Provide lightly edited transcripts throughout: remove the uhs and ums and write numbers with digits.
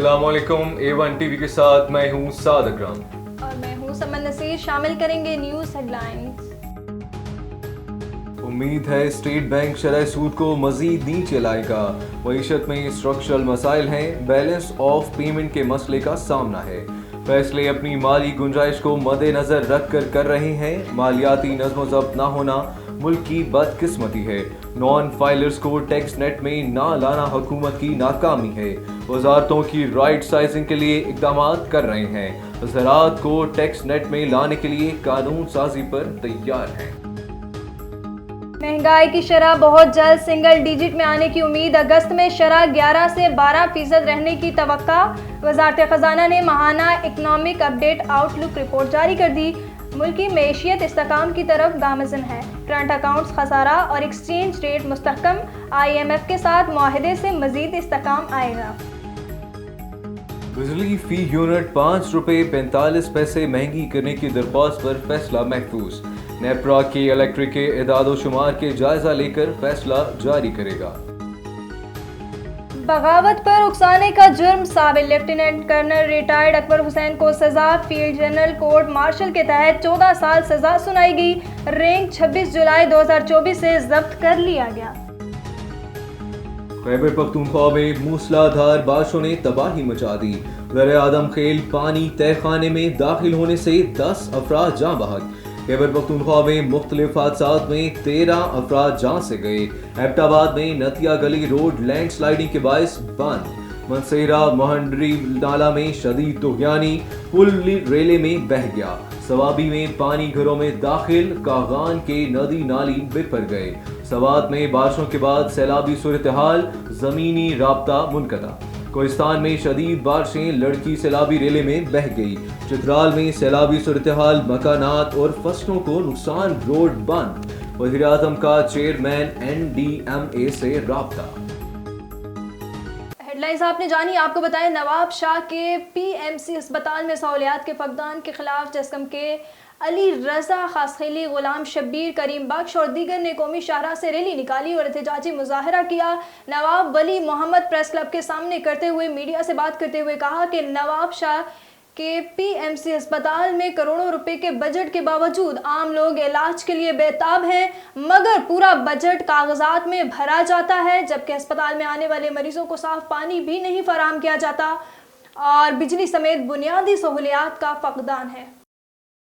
अस्सलाम वालेकुम। A1 TV के साथ मैं हूँ साद अकरम और मैं हूँ समन नसीर। शामिल करेंगे न्यूज़ हेडलाइंस। उम्मीद है स्टेट बैंक शरह सूद को मजीद नीचे लाएगा। मईशत में स्ट्रक्चरल मसाइल हैं, बैलेंस ऑफ पेमेंट के मसले का सामना है। फैसले अपनी माली गुंजाइश को मद्देनजर रख कर रहे हैं। मालियाती नज़्म ज़ब्त ना होना मुल्क की बदकिस्मती है। नॉन फाइलर्स को टैक्स नेट में ना लाना हुकूमत की नाकामी है। वजारतों की राइट साइजिंग के लिए इकदाम कर रहे हैं। ज़राअत को टैक्स नेट में लाने के लिए कानून साजी पर तैयार हैं। महंगाई की शरह बहुत जल्द सिंगल डिजिट में आने की उम्मीद। अगस्त में शरह 11 से 12% रहने की तवक्का। वजारत खजाना ने माहाना इकनॉमिक अपडेट आउटलुक रिपोर्ट जारी कर दी। मुल्की मैशियत इस्तेकाम की तरफ गामज़न है। करंट अकाउंट्स खसारा और एक्सचेंज रेट मुस्तहकम। IMF के साथ मुआहदे से मजीद इस्तेकाम आएगा। बिजली फी यूनिट ₹5.45 महंगी करने की दरख्वास्त पर फैसला महफूज। नेपरा के इलेक्ट्रिक के इदाद शुमार के जायजा लेकर फैसला जारी करेगा। बगावत पर उकसाने का जुर्म साबित lieutenant colonel retired Akbar Hussain को सजा। फील्ड जनरल कोर्ट मार्शल के तहत 14 साल सजा सुनाई गई। रैंक 26 जुलाई 2024 से जब्त कर लिया गया। खैबर पख्तूनख्वा में मूसलाधार बारिशों ने तबाही मचा दी। दर आदम खेल पानी तहखाने में दाखिल होने से 10 अफराद जाँ बहक। खैबर पख्तूनख्वा में मुख्तलिफ हादसात में 13 अफराद जान से गए। एबटाबाद में नतिया गली रोड लैंड स्लाइडिंग के बायस बंद। मनसेरा मोहंडरी नाला में शदीद तुगयानी, पुल रेले में बह गया। सवाबी में पानी घरों में दाखिल, कागान के नदी नाली बिफर गए। सवात में बारिशों के बाद सैलाबी सूरत हाल, जमीनी राब्ता मुनक़ता। कोहिस्तान में शदीद बारिशें, लड़की सैलाबी रेले में बह गई। चित्राल में सैलाबी सूरत हाल, मकानात और फसलों को नुकसान, रोड बंद। वज़ीर-ए-आज़म का चेयरमैन NDMA से राब्ता। हेडलाइंस आपने जानी। आपको बताएं, नवाब शाह के PMC अस्पताल में सहूलियात के फकदान के खिलाफ जस्कम के अली रजा खासखेली, गुलाम शब्बीर, करीम बख्श और दीगर ने कौमी शाहराह से रैली निकाली और एहतजाजी मुजाहरा किया। नवाब वली मोहम्मद प्रेस क्लब के सामने करते हुए मीडिया से बात करते हुए कहा कि नवाब शाह के PMC अस्पताल में करोड़ों रुपए के बजट के बावजूद आम लोग इलाज के लिए बेताब हैं, मगर पूरा बजट कागजात में भरा जाता है, जबकि अस्पताल में आने वाले मरीजों को साफ पानी भी नहीं फराहम किया जाता और बिजली समेत बुनियादी सहूलियात का फकदान है।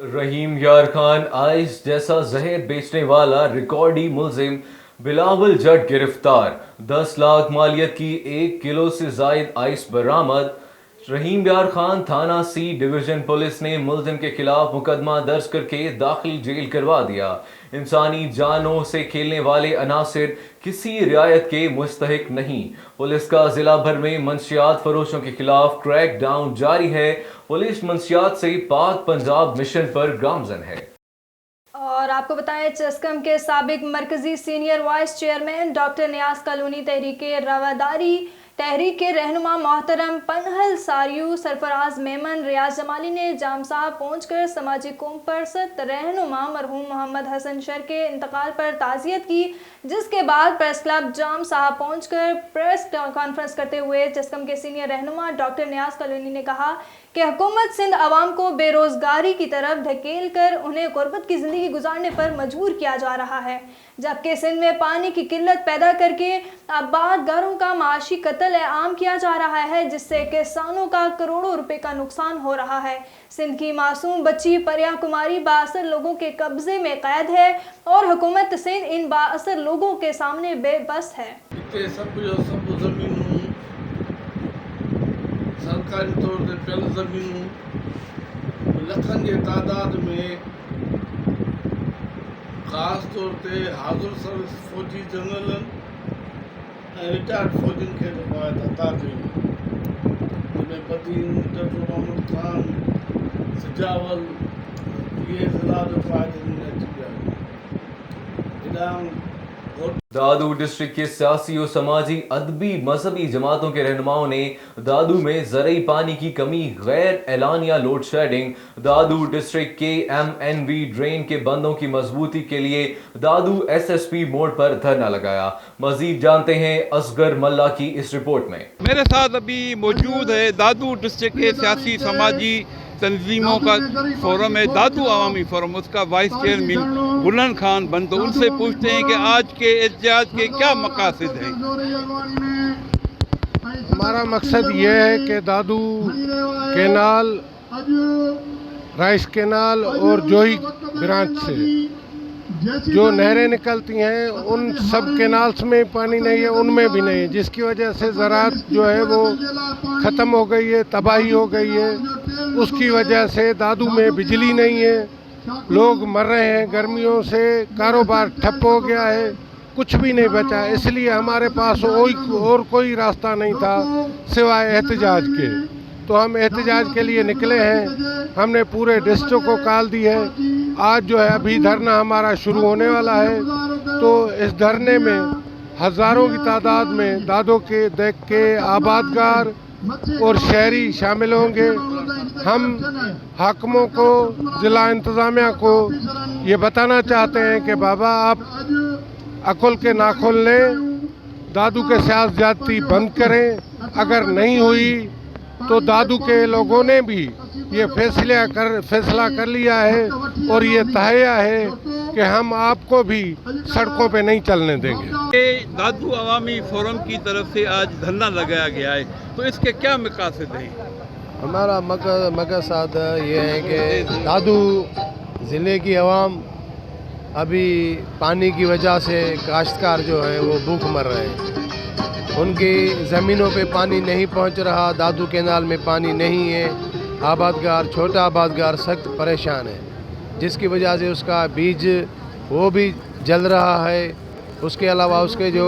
रहीम यार खान आइस जैसा जहर बेचने वाला रिकॉर्डी मुलजिम बिलावल जट गिरफ्तार। 10 लाख मालियत की 1 किलो से जायद आइस बरामद। रहीम यार खान थाना C डिवीजन पुलिस ने मुलजिम के खिलाफ मुकदमा दर्ज करके दाखिल जेल करवा दिया। इंसानी जानों से खेलने वाले अनासिर किसी रियायत के मुस्तहिक नहीं। पुलिस का जिला भर में मंशियात फरोशों के खिलाफ क्रैक डाउन जारी है। पुलिस मंशियात से पाक पंजाब मिशन पर गामजन है। और आपको बताएं, चस्कम के साबिक मरकजी सीनियर वाइस चेयरमैन डॉक्टर नियाज कॉलोनी तहरीक के रहनुमा मोहतरम पनहल सारियू सरफराज मेमन रियाज जमाली ने जाम साहब पहुँचकर समाजी कौम परसत रहनुमा मरहूम मोहम्मद हसन शर के इंतकाल पर ताज़ियत की, जिसके बाद प्रेस क्लब जाम साहब पहुंचकर प्रेस कॉन्फ्रेंस करते हुए चस्कम के सीनियर रहनुमा डॉक्टर नियाज कॉलोनी ने कहा कि हुकूमत सिंध आवाम को बेरोजगारी की तरफ धकेल कर उन्हें गुर्बत की ज़िंदगी गुजारने पर मजबूर किया जा रहा है, जबकि सिंध में पानी की किल्लत पैदा करके आबादगारों का माशी कत्ल आम किया जा रहा है, जिससे किसानों का करोड़ों रुपए का नुकसान हो रहा है। सिंध की मासूम बच्ची परिया कुमारी बाअसर लोगों के कब्जे में कैद है और हुकूमत सिंध इन बाअसर लोगों के सामने बेबस है। सरकारी तौर ते पियल ज़मीनूं लखनि जे तादाद में ख़ासि तौर ते हाज़ुर सर्विस फ़ौजी जनरलनि ऐं रिटायर्ड फ़ौजियुनि खे रिवायत अता कई, जंहिंमें बदीन, डॉक्टर मोहम्मद खान, सिजावल इहे ज़िला जो फ़ाइदे में अची विया। हेॾां दादू डिस्ट्रिक्ट के सियासी और समाजी अदबी मजहबी जमातों के रहनुमाओं ने दादू में ज़रई पानी की कमी, गैर एलानिया लोड शेडिंग, दादू डिस्ट्रिक्ट के MNV ड्रेन के बंदों की मजबूती के लिए दादू SSP मोड़ पर धरना लगाया। मजीद जानते हैं असगर मल्ला की इस रिपोर्ट में। मेरे साथ अभी मौजूद है दादू डिस्ट्रिक्ट के सियासी समाजी तंजीमों का फोरम है, दादू अवामी फोरम, उसका वाइस चेयरमैन बुलंद खान बंद। तो उनसे पूछते हैं कि आज के एहतजाज के क्या मकासद हैं। हमारा मकसद ये है कि दादू केनाल, राइस केनाल और जोही ब्रांच से जो नहरें निकलती हैं उन सब केनाल्स में पानी नहीं है, उनमें भी नहीं है, जिसकी वजह से ज़राअत जो है वो ख़त्म हो गई है, तबाही हो गई है। उसकी वजह से दादू में बिजली नहीं है, लोग मर रहे हैं गर्मियों से, कारोबार ठप हो गया है, कुछ भी नहीं बचा। इसलिए हमारे पास और कोई रास्ता नहीं था सिवाय एहतजाज के। तो हम एहतजाज के लिए निकले हैं। हमने पूरे डिस्ट्रिक्ट को कॉल दी है। आज जो है अभी धरना हमारा शुरू होने वाला है। तो इस धरने में हज़ारों की तादाद में दादू के देख के आबादगार और शहरी शामिल होंगे। हम हाकिमों को, ज़िला इंतज़ामिया को ये बताना चाहते हैं कि बाबा आप अकुल के नाखुल लें, दादू के साथ ज़्यादती बंद करें। अगर नहीं हुई तो दादू के लोगों ने भी ये फैसला कर लिया है और ये तहैया है कि हम आपको भी सड़कों पे नहीं चलने देंगे। ये दादू अवामी फोरम की तरफ से आज धरना लगाया गया है, तो इसके क्या मकासद हैं? हमारा मकसद ये है कि दादू ज़िले की आवाम अभी पानी की वजह से काश्तकार जो है वो भूख मर रहे हैं। उनकी ज़मीनों पे पानी नहीं पहुंच रहा, दादू केनाल में पानी नहीं है। आबादगार, छोटा आबादगार सख्त परेशान है, जिसकी वजह से उसका बीज वो भी जल रहा है। उसके अलावा उसके जो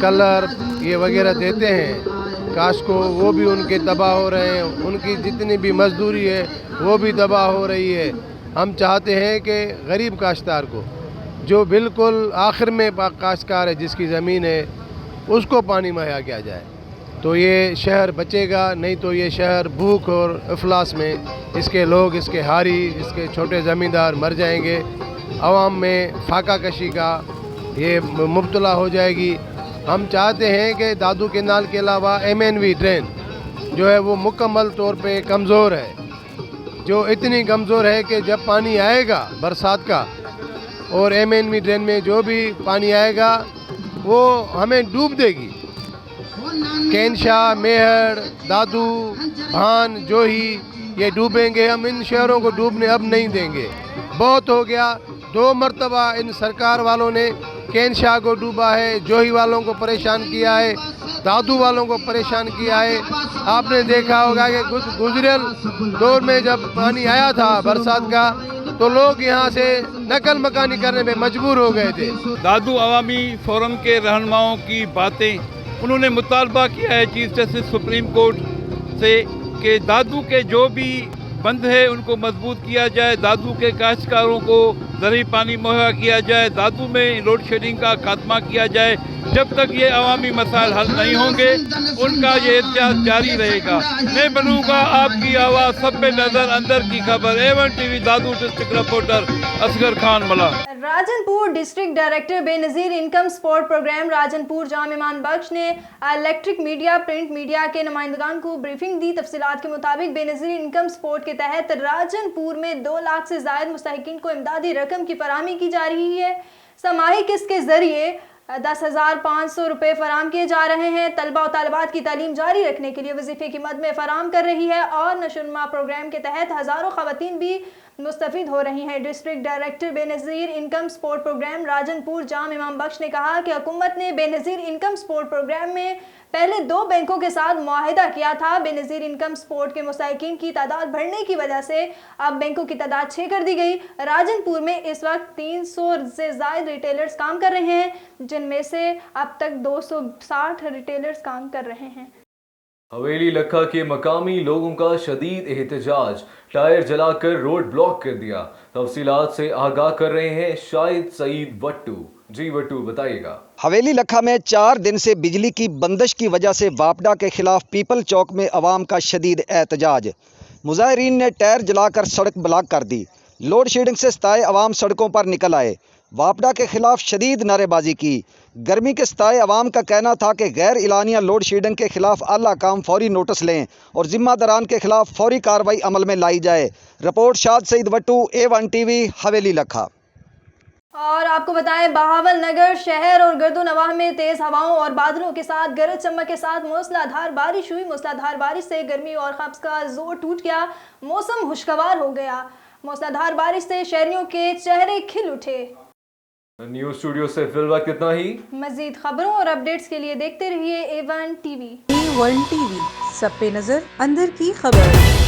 कलर ये वगैरह देते हैं काश को, वो भी उनके तबाह हो रहे हैं। उनकी जितनी भी मजदूरी है वो भी तबाह हो रही है। हम चाहते हैं कि गरीब काश्तकार को, जो बिल्कुल आखिर में काश्तकार है, जिसकी ज़मीन है, उसको पानी मुहैया किया जाए, तो ये शहर बचेगा। नहीं तो ये शहर भूख और इफलास में इसके लोग, इसके हारी, इसके छोटे ज़मींदार मर जाएंगे। आवाम में फाका कशी का ये मुब्तला हो जाएगी। हम चाहते हैं कि दादू केनाल के अलावा MNV ड्रेन जो है वो मुकम्मल तौर पे कमज़ोर है, जो इतनी कमज़ोर है कि जब पानी आएगा बरसात का और MNV ड्रेन में जो भी पानी आएगा वो हमें डूब देगी। कैनशाह, मेहर, दादू, भान, जोही ये डूबेंगे। हम इन शहरों को डूबने अब नहीं देंगे। बहुत हो गया, 2 मरतबा इन सरकार वालों ने कैनशाह को डूबा है, जोही वालों को परेशान किया है, दादू वालों को परेशान किया है। आपने देखा होगा कि गुजरल दौर में जब पानी आया था बरसात का, तो लोग यहाँ से नकल मकानी करने में मजबूर हो गए थे। दादू अवामी फोरम के रहनुमाओं की बातें, उन्होंने मुतालबा किया है चीफ जस्टिस सुप्रीम कोर्ट से कि दादू के जो भी बंद है उनको मजबूत किया जाए, दादू के काश्तकारों को ज़रूरी पानी मुहैया किया जाए, दादू में लोड शेडिंग का खात्मा किया जाए। जब तक ये अवामी मसाइल हल नहीं होंगे उनका ये एहतजाज जारी रहेगा। मैं बनूंगा आपकी आवाज़, सब पे नज़र, अंदर की खबर। A1 TV Dadu district reporter Asghar Khan Mala. Rajanpur district director Benazir income support program Rajanpur Jam Iman Bakhsh ने इलेक्ट्रिक मीडिया, प्रिंट मीडिया के नुमाइंदगान को ब्रीफिंग दी। तफसीलात के मुताबिक बेनज़ीर इनकम सपोर्ट के तहत राजनपुर में 2 लाख से ज़ायद मुस्तहिकीन को इमदादी रकम की फराहमी की जा रही है। समाही किस्त के ज़रिए 10,500 रुपये फराम किए जा रहे हैं। तलबा और तालिबात की तालीम जारी रखने के लिए वजीफे की मद में फराम कर रही है और नशुनमा प्रोग्राम के तहत हज़ारों ख़वातीन भी मुस्तफ़ीद हो रही हैं। District director Benazir income support program Rajanpur Jam Imam Bakhsh ने कहा कि हुकूमत ने बेनज़ीर इनकम सपोर्ट प्रोग्राम में पहले 2 बैंकों के साथ मुआहिदा किया था। बेनज़ीर इनकम सपोर्ट के मुस्तहिकीन की तादाद बढ़ने की वजह से अब बैंकों की तादाद 6 कर दी गई। राजनपुर में इस वक्त 300 से ज़ायद रिटेलर्स काम कर रहे हैं, जिनमें से अब तक 260 रिटेलर्स काम कर रहे हैं। हवेली लखा के मकामी लोगों का शदीद एहतजाज, टायर जलाकर रोड ब्लॉक कर दिया। तफसीलात से आगाह कर रहे हैं शाहिद सईद वट्टू। जी वट्टू बताइएगा। हवेली लखा में 4 दिन से बिजली की बंदिश की वजह से वापडा के खिलाफ पीपल चौक में अवाम का शदीद एहतजाज। मुजाहिरीन ने टायर जलाकर सड़क ब्लॉक कर दी। लोड शेडिंग से सताए अवाम सड़कों पर निकल आए। वापडा के खिलाफ शदीद नारेबाजी की। गर्मी के सताए अवाम का कहना था कि गैर इलानिया लोड शेडिंग के खिलाफ आला काम फौरी नोटिस लें और जिम्मेदारान के खिलाफ फौरी कार्रवाई अमल में लाई जाए। रिपोर्ट शाद सईद वट्टू, A1 TV, हवेली लखा। और आपको बताएं, बहावल नगर शहर और गर्दोनवाह में तेज हवाओं और बादलों के साथ गरज चमक के साथ मूसलाधार बारिश हुई। मूसलाधार बारिश से गर्मी और खब्स का जोर टूट गया। मौसम खुशगवार हो गया। मूसलाधार बारिश से शहरियों के चेहरे खिल उठे। न्यूज़ स्टूडियो से फिल वक्त इतना ही। मजीद खबरों और अपडेट्स के लिए देखते रहिए A1 TV। A1 TV, सब पे नजर, अंदर की खबर।